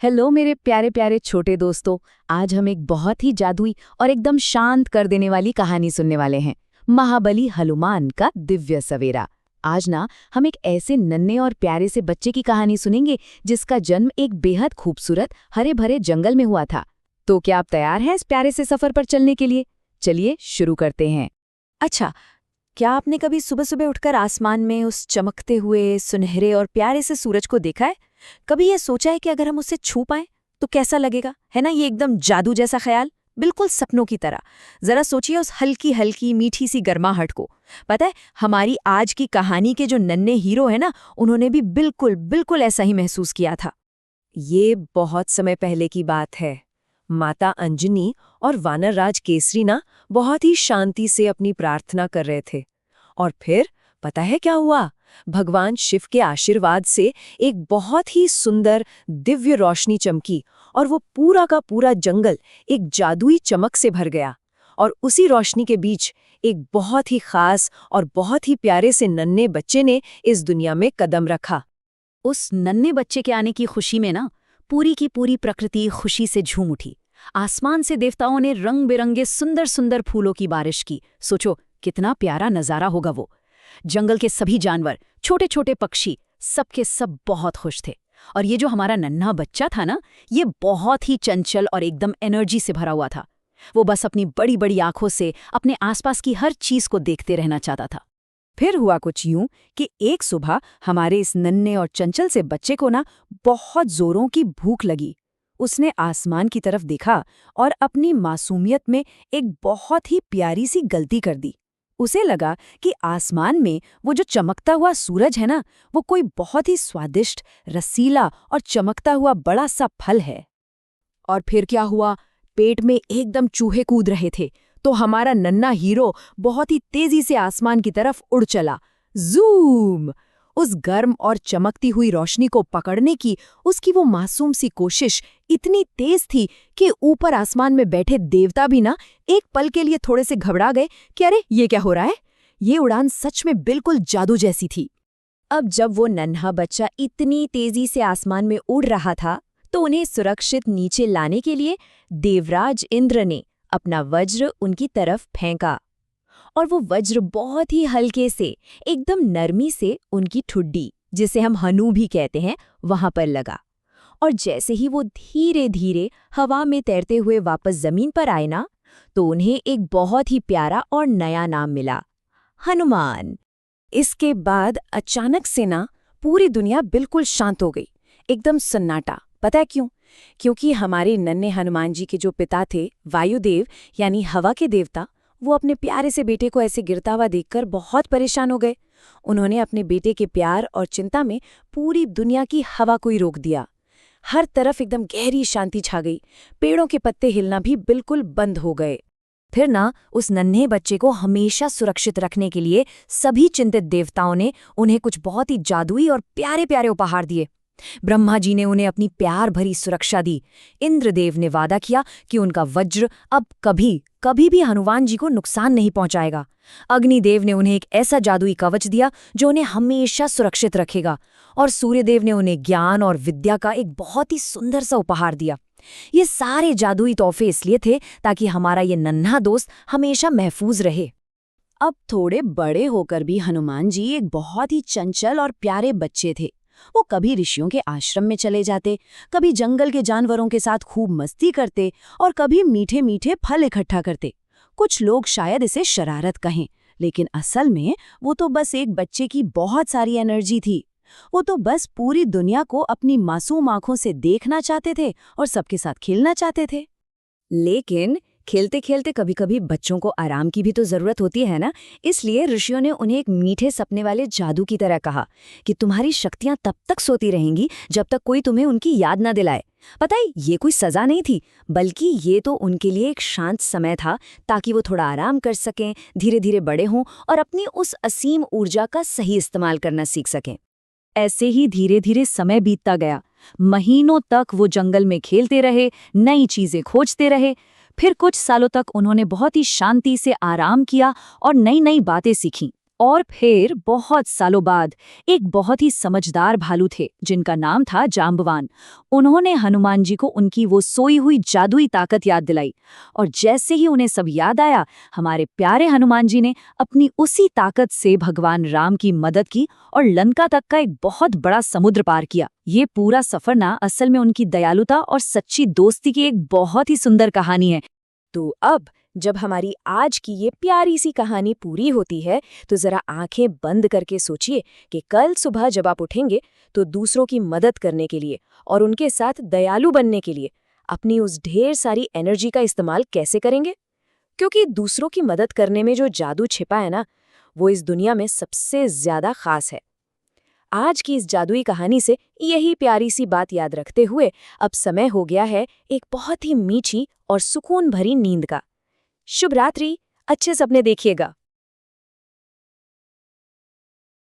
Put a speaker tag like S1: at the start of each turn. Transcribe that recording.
S1: Hello मेरे प्यारे प्यारे छोटे दोस्तों। आज हम एक बहुत ही जादुई और एकदम शांत कर देने वाली कहानी सुनने वाले हैं, महाबली हनुमान का दिव्य सवेरा। आज ना हम एक ऐसे नन्हे और प्यारे से बच्चे की कहानी सुनेंगे जिसका जन्म एक बेहद खूबसूरत हरे भरे जंगल में हुआ था। तो क्या आप तैयार हैं इस प्यारे से सफर पर चलने के लिए? चलिए शुरू करते हैं। अच्छा, क्या आपने कभी सुबह सुबह उठकर आसमान में उस चमकते हुए सुनहरे और प्यारे से सूरज को देखा है? कभी ये सोचा है कि अगर हम उसे छू पाएं तो कैसा लगेगा? है ना, ये एकदम जादू जैसा ख्याल, बिल्कुल सपनों की तरह। जरा सोचिए उस हल्की हल्की मीठी सी गर्माहट को। पता है, हमारी आज की कहानी के जो नन्हे हीरो है ना, उन्होंने भी बिल्कुल बिल्कुल ऐसा ही महसूस किया था।
S2: ये बहुत समय पहले की बात है। माता अंजनी और वानरराज केसरी ना बहुत ही शांति से अपनी प्रार्थना कर रहे थे। और फिर पता है क्या हुआ? भगवान शिव के आशीर्वाद से एक बहुत ही सुंदर दिव्य रोशनी चमकी और वो पूरा का पूरा जंगल एक जादुई चमक से भर गया। और उसी रोशनी के बीच एक बहुत ही खास और बहुत ही प्यारे से नन्हे बच्चे ने इस दुनिया में कदम रखा।
S1: उस नन्हे बच्चे के आने की खुशी में ना पूरी की पूरी प्रकृति खुशी से झूम उठी। आसमान से देवताओं ने रंग बिरंगे सुंदर सुंदर फूलों की बारिश की। सोचो कितना प्यारा नजारा होगा वो। जंगल के सभी जानवर, छोटे छोटे पक्षी, सबके सब बहुत खुश थे। और ये जो हमारा नन्हा बच्चा था ना, ये बहुत ही चंचल और एकदम एनर्जी से भरा हुआ था। वो बस अपनी बड़ी बड़ी आंखों से अपने आसपास की हर चीज को देखते रहना चाहता था। फिर हुआ कुछ यूं कि एक सुबह हमारे इस नन्हे और चंचल से बच्चे को ना बहुत जोरों की भूख लगी। उसने आसमान की तरफ देखा और अपनी मासूमियत में एक बहुत ही प्यारी सी गलती कर दी। उसे लगा कि आसमान में वो जो चमकता हुआ सूरज है ना, वो कोई बहुत ही स्वादिष्ट, रसीला और चमकता हुआ बड़ा सा फल है। और फिर क्या हुआ? पेट में एकदम चूहे कूद रहे थे, तो हमारा नन्हा हीरो बहुत ही तेजी से आसमान की तरफ उड़ चला। जूम! उस गर्म और चमकती हुई रोशनी को पकड़ने की उसकी वो मासूम सी कोशिश इतनी तेज थी कि ऊपर आसमान में बैठे देवता भी ना एक पल के लिए थोड़े से घबरा गए कि अरे ये क्या हो रहा है। ये उड़ान सच में बिल्कुल जादू जैसी थी। अब जब वो नन्हा बच्चा इतनी तेजी से आसमान में उड़ रहा था, तो उन्हें सुरक्षित नीचे लाने के लिए देवराज इंद्र ने अपना वज्र उनकी तरफ फेंका। और वो वज्र बहुत ही हल्के से, एकदम नरमी से उनकी ठुड्डी, जिसे हम हनु भी कहते हैं, वहां पर लगा। और जैसे ही वो धीरे धीरे हवा में तैरते हुए वापस जमीन पर आए ना, तो उन्हें एक बहुत ही प्यारा और नया नाम मिला, हनुमान। इसके बाद अचानक से ना पूरी दुनिया बिल्कुल शांत हो गई, एकदम सन्नाटा। पता है क्यों? क्योंकि हमारे नन्हे हनुमान जी के जो पिता थे, वायुदेव यानी हवा के देवता, वो अपने प्यारे से बेटे को ऐसे गिरता हुआ देखकर बहुत परेशान हो गए। उन्होंने अपने बेटे के प्यार और चिंता में पूरी दुनिया की हवा को ही रोक दिया। हर तरफ एकदम गहरी शांति छा गई। पेड़ों के पत्ते हिलना भी बिल्कुल बंद हो गए। फिर ना उस नन्हे बच्चे को हमेशा सुरक्षित रखने के लिए सभी चिंतित देवताओं ने उन्हें कुछ बहुत ही जादुई और प्यारे प्यारे उपहार दिए। ब्रह्मा जी ने उन्हें अपनी प्यार भरी सुरक्षा दी। इंद्रदेव ने वादा किया कि उनका वज्र अब कभी भी हनुमान जी को नुकसान नहीं पहुंचाएगा। अग्निदेव ने उन्हें एक ऐसा जादुई कवच दिया जो उन्हें हमेशा सुरक्षित रखेगा। और सूर्यदेव ने उन्हें ज्ञान और विद्या का एक बहुत ही सुंदर सा उपहार दिया। ये सारे जादुई तोहफे इसलिए थे ताकि हमारा ये नन्हा दोस्त हमेशा महफूज रहे। अब थोड़े बड़े होकर भी हनुमान जी एक बहुत ही चंचल और प्यारे बच्चे थे। वो कभी ऋषियों के आश्रम में चले जाते, कभी जंगल के जानवरों के साथ खूब मस्ती करते और कभी मीठे मीठे फल इकट्ठा करते। कुछ लोग शायद इसे शरारत कहें, लेकिन असल में वो तो बस एक बच्चे की बहुत सारी एनर्जी थी। वो तो बस पूरी दुनिया को अपनी मासूम आंखों से देखना चाहते थे और सबके साथ खेलना चाहते थे। लेकिन खेलते खेलते कभी कभी बच्चों को आराम की भी तो जरूरत होती है ना। इसलिए ऋषियों ने उन्हें एक मीठे सपने वाले जादू की तरह कहा कि तुम्हारी शक्तियां तब तक सोती रहेंगी जब तक कोई तुम्हें उनकी याद ना दिलाए। पता है, ये कोई सजा नहीं थी, बल्कि ये तो उनके लिए एक शांत समय था ताकि वो थोड़ा आराम कर सकें, धीरे धीरे बड़े हों और अपनी उस असीम ऊर्जा का सही इस्तेमाल करना सीख सकें। ऐसे ही धीरे धीरे समय बीतता गया। महीनों तक वो जंगल में खेलते रहे, नई चीजें खोजते रहे। फिर कुछ सालों तक उन्होंने बहुत ही शांति से आराम किया और नई नई बातें सीखीं। और फिर बहुत सालों बाद एक बहुत ही समझदार भालू थे जिनका नाम था जाम्बवान। उन्होंने हनुमान जी को उनकी वो सोई हुई जादुई ताकत याद दिलाई, और जैसे ही उन्हें सब याद आया, हमारे प्यारे हनुमान जी ने अपनी उसी ताकत से भगवान राम की मदद की और लंका तक का एक बहुत बड़ा समुद्र पार किया। ये पूरा सफर ना असल में उनकी दयालुता और सच्ची दोस्ती की एक बहुत ही सुंदर कहानी है।
S2: तो अब जब हमारी आज की ये प्यारी सी कहानी पूरी होती है, तो जरा आंखें बंद करके सोचिए कि कल सुबह जब आप उठेंगे तो दूसरों की मदद करने के लिए और उनके साथ दयालु बनने के लिए अपनी उस ढेर सारी एनर्जी का इस्तेमाल कैसे करेंगे। क्योंकि दूसरों की मदद करने में जो जादू छिपा है ना, वो इस दुनिया में सबसे ज्यादा खास है। आज की इस जादुई कहानी से यही प्यारी सी बात याद रखते हुए अब समय हो गया है एक बहुत ही मीठी और सुकून भरी नींद का। शुभ रात्रि, अच्छे सपने देखिएगा।